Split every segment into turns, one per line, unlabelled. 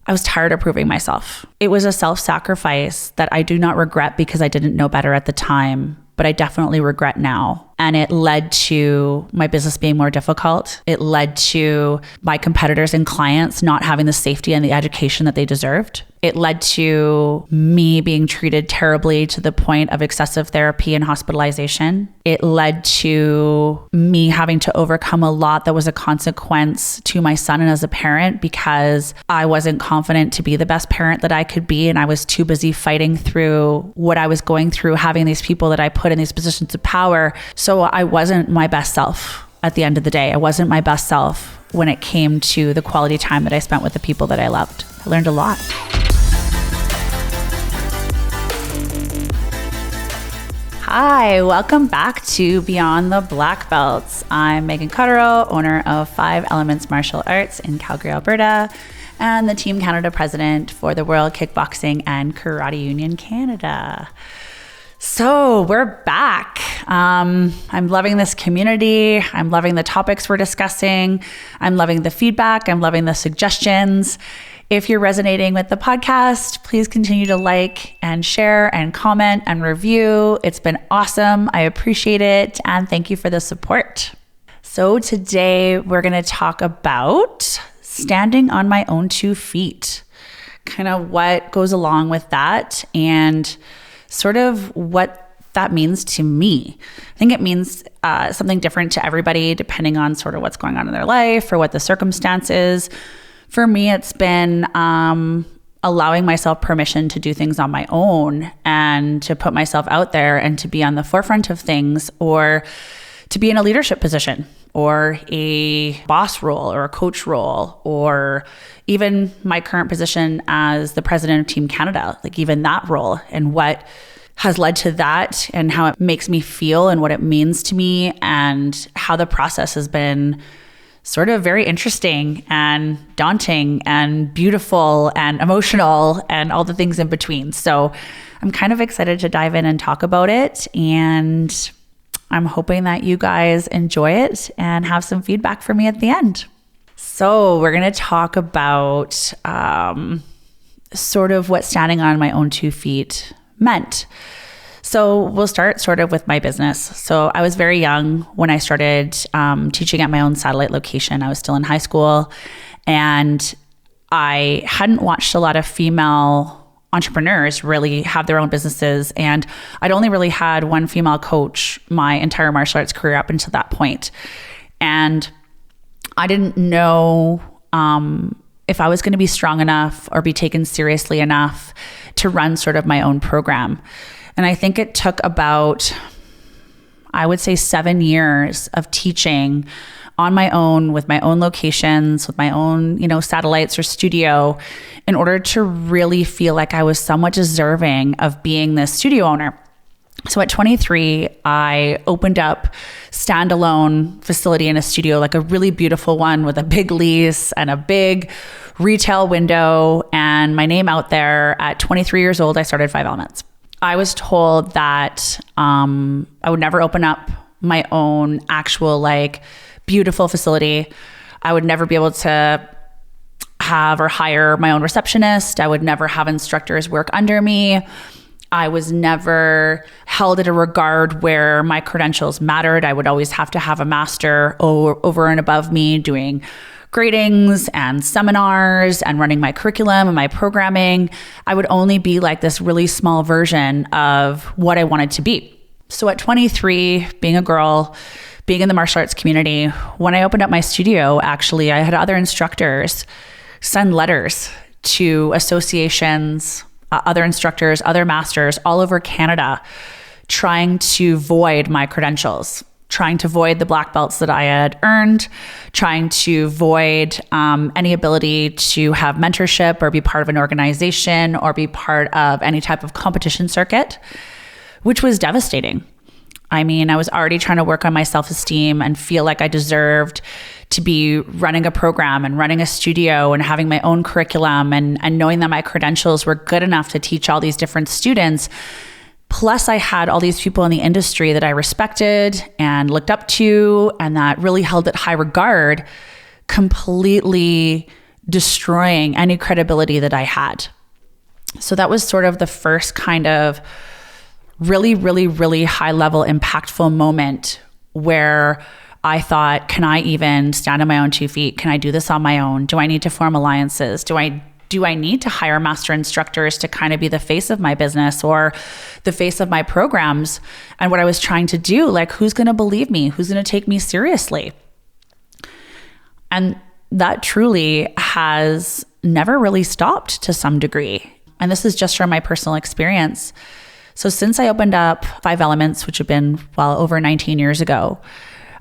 I was tired of proving myself. It was a self-sacrifice that I do not regret because I didn't know better at the time, but I definitely regret now. And it led to my business being more difficult. It led to my competitors and clients not having the safety and the education that they deserved. It led to me being treated terribly to the point of excessive therapy and hospitalization. It led to me having to overcome a lot that was a consequence to my son and as a parent because I wasn't confident to be the best parent that I could be. And I was too busy fighting through what I was going through, having these people that I put in these positions of power. So I wasn't my best self at the end of the day. I wasn't my best self when it came to the quality time that I spent with the people that I loved. I learned a lot. Hi, welcome back to Beyond the Black Belts. I'm Megan Cotterill, owner of 5 Elements Martial Arts in Calgary, Alberta, and the Team Canada president for the World Kickboxing and Karate Union Canada. So we're back. I'm loving this community. I'm loving the topics we're discussing. I'm loving the feedback. I'm loving the suggestions. If you're resonating with the podcast, please continue to like and share and comment and review. It's been awesome. I appreciate it. And thank you for the support. So today we're going to talk about standing on my own 2 feet, kind of what goes along with that and sort of what that means to me. I think it means something different to everybody depending on sort of what's going on in their life or what the circumstance is. For me, it's been allowing myself permission to do things on my own and to put myself out there and to be on the forefront of things or to be in a leadership position or a boss role or a coach role or even my current position as the president of Team Canada, like even that role and what has led to that and how it makes me feel and what it means to me and how the process has been sort of very interesting and daunting and beautiful and emotional and all the things in between. So I'm kind of excited to dive in and talk about it. And I'm hoping that you guys enjoy it and have some feedback for me at the end. So we're going to talk about sort of what standing on my own 2 feet meant. So we'll start sort of with my business. So I was very young when I started teaching at my own satellite location. I was still in high school and I hadn't watched a lot of female entrepreneurs really have their own businesses. And I'd only really had one female coach my entire martial arts career up until that point. And I didn't know if I was going to be strong enough or be taken seriously enough to run sort of my own program. And I think it took about, I would say 7 years of teaching on my own with my own locations, with my own, satellites or studio in order to really feel like I was somewhat deserving of being this studio owner. So at 23, I opened up standalone facility in a studio, like a really beautiful one with a big lease and a big retail window and my name out there. At 23 years old, I started 5 Elements. I was told that I would never open up my own actual beautiful facility. I would never be able to have or hire my own receptionist. I would never have instructors work under me. I was never held at a regard where my credentials mattered. I would always have to have a master over and above me doing gradings and seminars and running my curriculum and my programming. I would only be like this really small version of what I wanted to be. So at 23, being a girl, being in the martial arts community, when I opened up my studio, actually, I had other instructors send letters to associations, other instructors, other masters all over Canada, trying to void my credentials, trying to void the black belts that I had earned, trying to void any ability to have mentorship or be part of an organization or be part of any type of competition circuit, which was devastating. I mean, I was already trying to work on my self-esteem and feel like I deserved to be running a program and running a studio and having my own curriculum and knowing that my credentials were good enough to teach all these different students. Plus, I had all these people in the industry that I respected and looked up to and that really held at high regard, completely destroying any credibility that I had. So that was sort of the first kind of really, really, really high level impactful moment where I thought, can I even stand on my own 2 feet? Can I do this on my own? Do I need to form alliances? Do I need to hire master instructors to kind of be the face of my business or the face of my programs? And what I was trying to do, like, who's going to believe me? Who's going to take me seriously? And that truly has never really stopped to some degree. And this is just from my personal experience. So since I opened up 5 Elements, which have been over 19 years ago,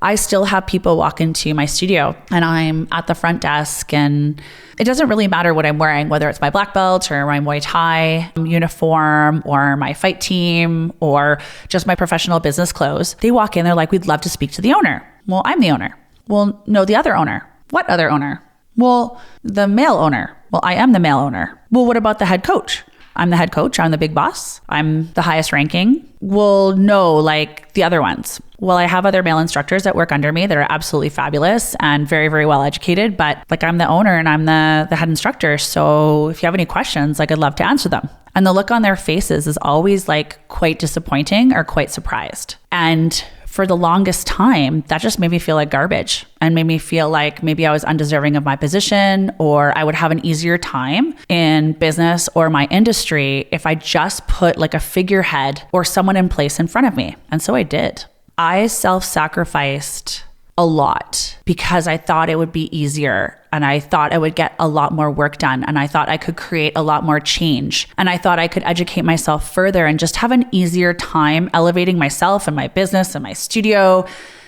I still have people walk into my studio and I'm at the front desk, and it doesn't really matter what I'm wearing, whether it's my black belt or my Muay Thai uniform or my fight team or just my professional business clothes. They walk in, they're like, we'd love to speak to the owner. Well, I'm the owner. Well, no, the other owner. What other owner? Well, the male owner. Well, I am the male owner. Well, what about the head coach? I'm the head coach. I'm the big boss. I'm the highest ranking. Well, no, like the other ones. Well, I have other male instructors that work under me that are absolutely fabulous and very, very well educated, but like I'm the owner and I'm the head instructor. So if you have any questions, like I'd love to answer them. And the look on their faces is always like quite disappointing or quite surprised. And for the longest time, that just made me feel like garbage and made me feel like maybe I was undeserving of my position, or I would have an easier time in business or my industry if I just put like a figurehead or someone in place in front of me. And so I did. I self-sacrificed a lot because I thought it would be easier, and I thought I would get a lot more work done, and I thought I could create a lot more change, and I thought I could educate myself further and just have an easier time elevating myself and my business and my studio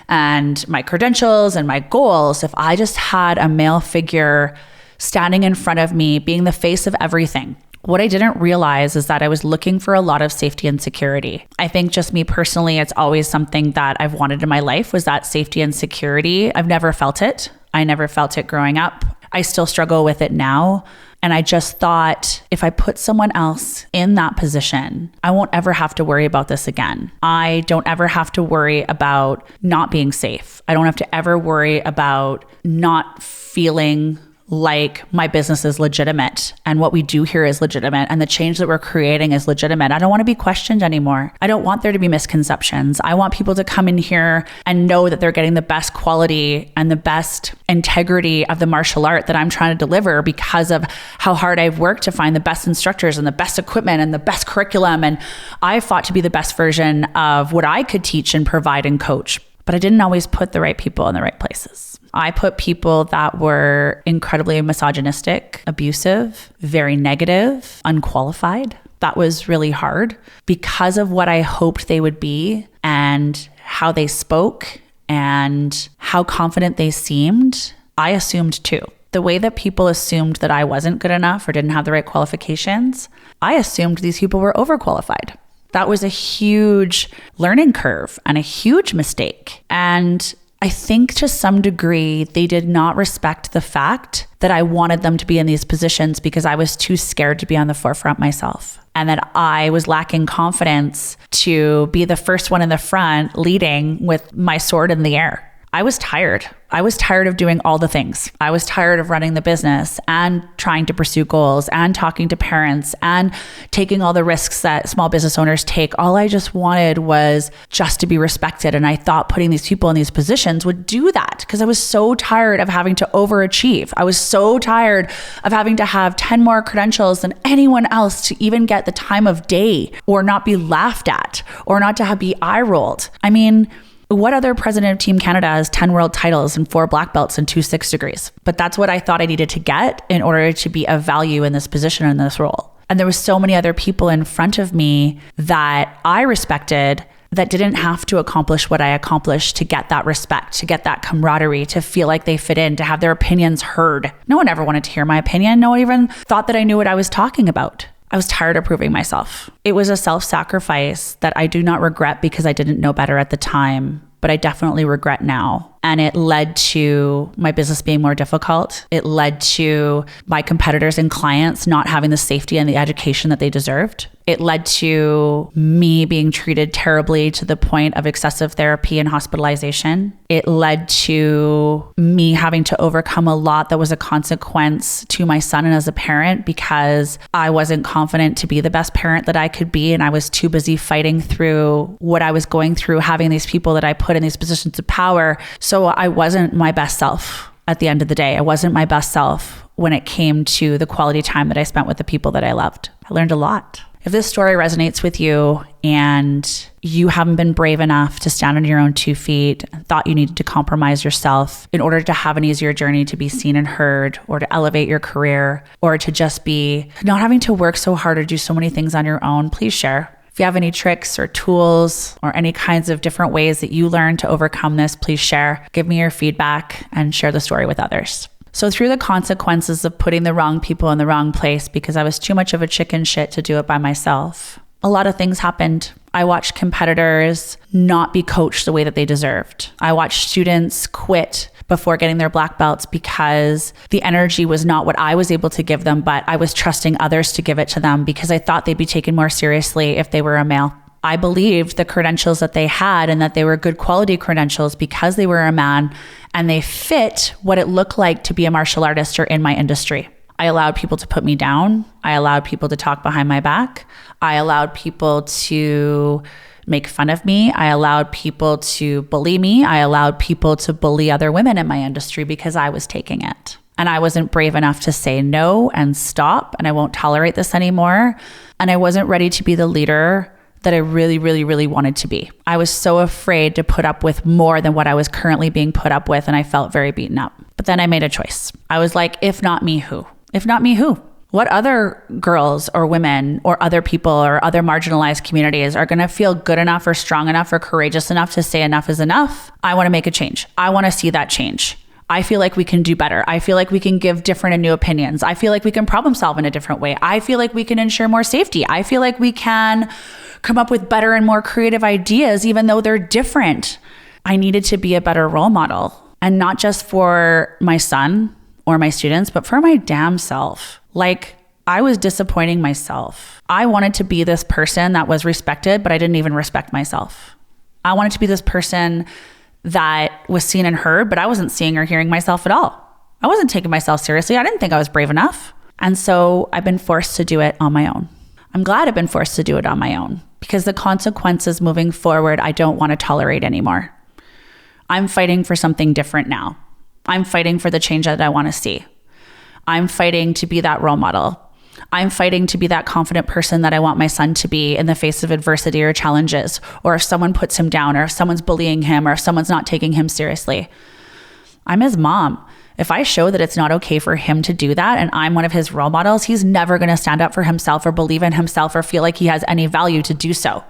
and my credentials and my goals if I just had a male figure standing in front of me being the face of everything. What I didn't realize is that I was looking for a lot of safety and security. I think just me personally, it's always something that I've wanted in my life, was that safety and security. I've never felt it. I never felt it growing up. I still struggle with it now. And I just thought, if I put someone else in that position, I won't ever have to worry about this again. I don't ever have to worry about not being safe. I don't have to ever worry about not feeling like my business is legitimate and what we do here is legitimate and the change that we're creating is legitimate. I don't want to be questioned anymore. I don't want there to be misconceptions. I want people to come in here and know that they're getting the best quality and the best integrity of the martial art that I'm trying to deliver because of how hard I've worked to find the best instructors and the best equipment and the best curriculum. And I fought to be the best version of what I could teach and provide and coach. But I didn't always put the right people in the right places. I put people that were incredibly misogynistic, abusive, very negative, unqualified. That was really hard because of what I hoped they would be and how they spoke and how confident they seemed. I assumed too. The way that people assumed that I wasn't good enough or didn't have the right qualifications, I assumed these people were overqualified. That was a huge learning curve and a huge mistake. And I think to some degree, they did not respect the fact that I wanted them to be in these positions because I was too scared to be on the forefront myself. And that I was lacking confidence to be the first one in the front leading with my sword in the air. I was tired. I was tired of doing all the things. I was tired of running the business and trying to pursue goals and talking to parents and taking all the risks that small business owners take. All I just wanted was just to be respected. And I thought putting these people in these positions would do that because I was so tired of having to overachieve. I was so tired of having to have 10 more credentials than anyone else to even get the time of day or not be laughed at or not to be eye rolled. I mean, what other president of Team Canada has 10 world titles and 4 black belts and 2 6 degrees? But that's what I thought I needed to get in order to be of value in this position, in this role. And there was so many other people in front of me that I respected that didn't have to accomplish what I accomplished to get that respect, to get that camaraderie, to feel like they fit in, to have their opinions heard. No one ever wanted to hear my opinion. No one even thought that I knew what I was talking about. I was tired of proving myself. It was a self-sacrifice that I do not regret because I didn't know better at the time, but I definitely regret now. And it led to my business being more difficult. It led to my competitors and clients not having the safety and the education that they deserved. It led to me being treated terribly to the point of excessive therapy and hospitalization. It led to me having to overcome a lot that was a consequence to my son and as a parent, because I wasn't confident to be the best parent that I could be. And I was too busy fighting through what I was going through, having these people that I put in these positions of power. So I wasn't my best self at the end of the day. I wasn't my best self when it came to the quality time that I spent with the people that I loved. I learned a lot. If this story resonates with you and you haven't been brave enough to stand on your own 2 feet and thought you needed to compromise yourself in order to have an easier journey to be seen and heard, or to elevate your career, or to just be not having to work so hard or do so many things on your own, please share. If you have any tricks or tools or any kinds of different ways that you learn to overcome this, please share. Give me your feedback and share the story with others. So through the consequences of putting the wrong people in the wrong place because I was too much of a chicken shit to do it by myself, a lot of things happened. I watched competitors not be coached the way that they deserved. I watched students quit before getting their black belts because the energy was not what I was able to give them, but I was trusting others to give it to them because I thought they'd be taken more seriously if they were a male. I believed the credentials that they had and that they were good quality credentials because they were a man and they fit what it looked like to be a martial artist or in my industry. I allowed people to put me down. I allowed people to talk behind my back. I allowed people to make fun of me. I allowed people to bully me. I allowed people to bully other women in my industry because I was taking it. And I wasn't brave enough to say no and stop, and I won't tolerate this anymore. And I wasn't ready to be the leader that I really, really, really wanted to be. I was so afraid to put up with more than what I was currently being put up with, and I felt very beaten up. But then I made a choice. I was like, if not me, who? If not me, who? What other girls or women or other people or other marginalized communities are going to feel good enough or strong enough or courageous enough to say enough is enough? I want to make a change. I want to see that change. I feel like we can do better. I feel like we can give different and new opinions. I feel like we can problem solve in a different way. I feel like we can ensure more safety. I feel like we can come up with better and more creative ideas, even though they're different. I needed to be a better role model, and not just for my son or my students, but for my damn self. Like, I was disappointing myself. I wanted to be this person that was respected, but I didn't even respect myself. I wanted to be this person that was seen and heard, but I wasn't seeing or hearing myself at all. I wasn't taking myself seriously. I didn't think I was brave enough. And so I've been forced to do it on my own. I'm glad I've been forced to do it on my own, because the consequences moving forward, I don't want to tolerate anymore. I'm fighting for something different now. I'm fighting for the change that I want to see. I'm fighting to be that role model. I'm fighting to be that confident person that I want my son to be in the face of adversity or challenges, or if someone puts him down, or if someone's bullying him, or if someone's not taking him seriously. I'm his mom. If I show that it's not okay for him to do that and I'm one of his role models, he's never going to stand up for himself or believe in himself or feel like he has any value to do so,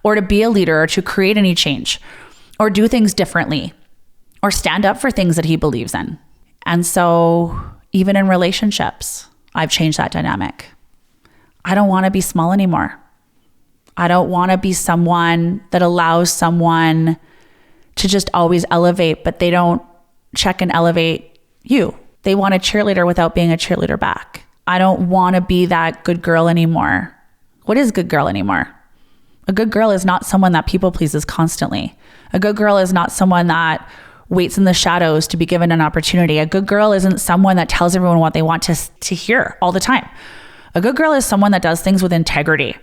or to be a leader, or to create any change, or do things differently, or stand up for things that he believes in. And so even in relationships, I've changed that dynamic. I don't want to be small anymore. I don't want to be someone that allows someone to just always elevate, but they don't check and elevate you. They want a cheerleader without being a cheerleader back. I don't want to be that good girl anymore. What is good girl anymore? A good girl is not someone that people pleases constantly. A good girl is not someone that waits in the shadows to be given an opportunity. A good girl isn't someone that tells everyone what they want to hear all the time. A good girl is someone that does things with integrity.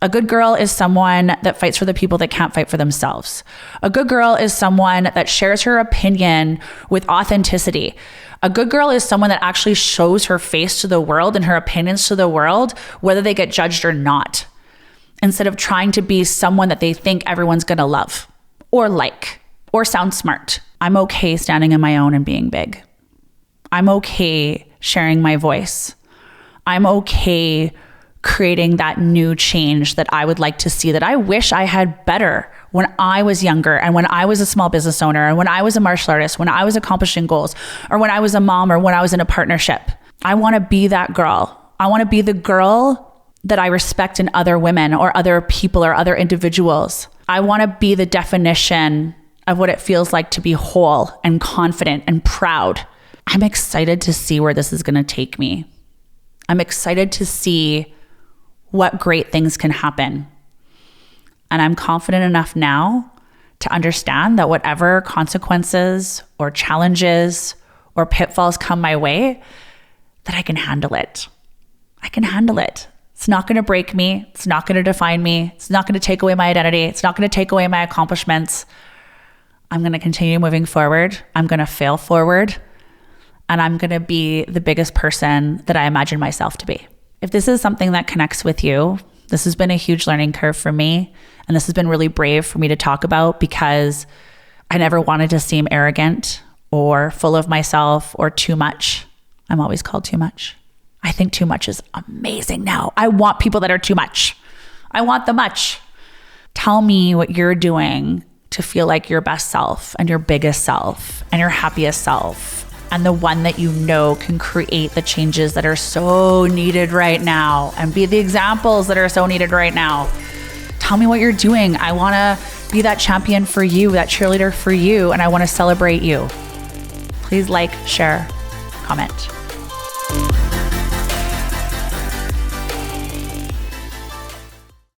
A good girl is someone that fights for the people that can't fight for themselves. A good girl is someone that shares her opinion with authenticity. A good girl is someone that actually shows her face to the world and her opinions to the world, whether they get judged or not, instead of trying to be someone that they think everyone's going to love or like or sound smart. I'm okay standing on my own and being big. I'm okay sharing my voice. I'm okay creating that new change that I would like to see, that I wish I had better when I was younger, and when I was a small business owner, and when I was a martial artist, when I was accomplishing goals, or when I was a mom, or when I was in a partnership. I want to be that girl. I want to be the girl that I respect in other women or other people or other individuals. I want to be the definition of what it feels like to be whole and confident and proud. I'm excited to see where this is going to take me. I'm excited to see what great things can happen. And I'm confident enough now to understand that whatever consequences or challenges or pitfalls come my way, that I can handle it. I can handle it. It's not going to break me. It's not going to define me. It's not going to take away my identity. It's not going to take away my accomplishments. I'm going to continue moving forward. I'm going to fail forward. And I'm going to be the biggest person that I imagine myself to be. If this is something that connects with you, this has been a huge learning curve for me. And this has been really brave for me to talk about because I never wanted to seem arrogant or full of myself or too much. I'm always called too much. I think too much is amazing now. I want people that are too much. I want the much. Tell me what you're doing to feel like your best self and your biggest self and your happiest self and the one that you know can create the changes that are so needed right now and be the examples that are so needed right now. Tell me what you're doing. I want to be that champion for you, that cheerleader for you, and I want to celebrate you. Please like, share, comment.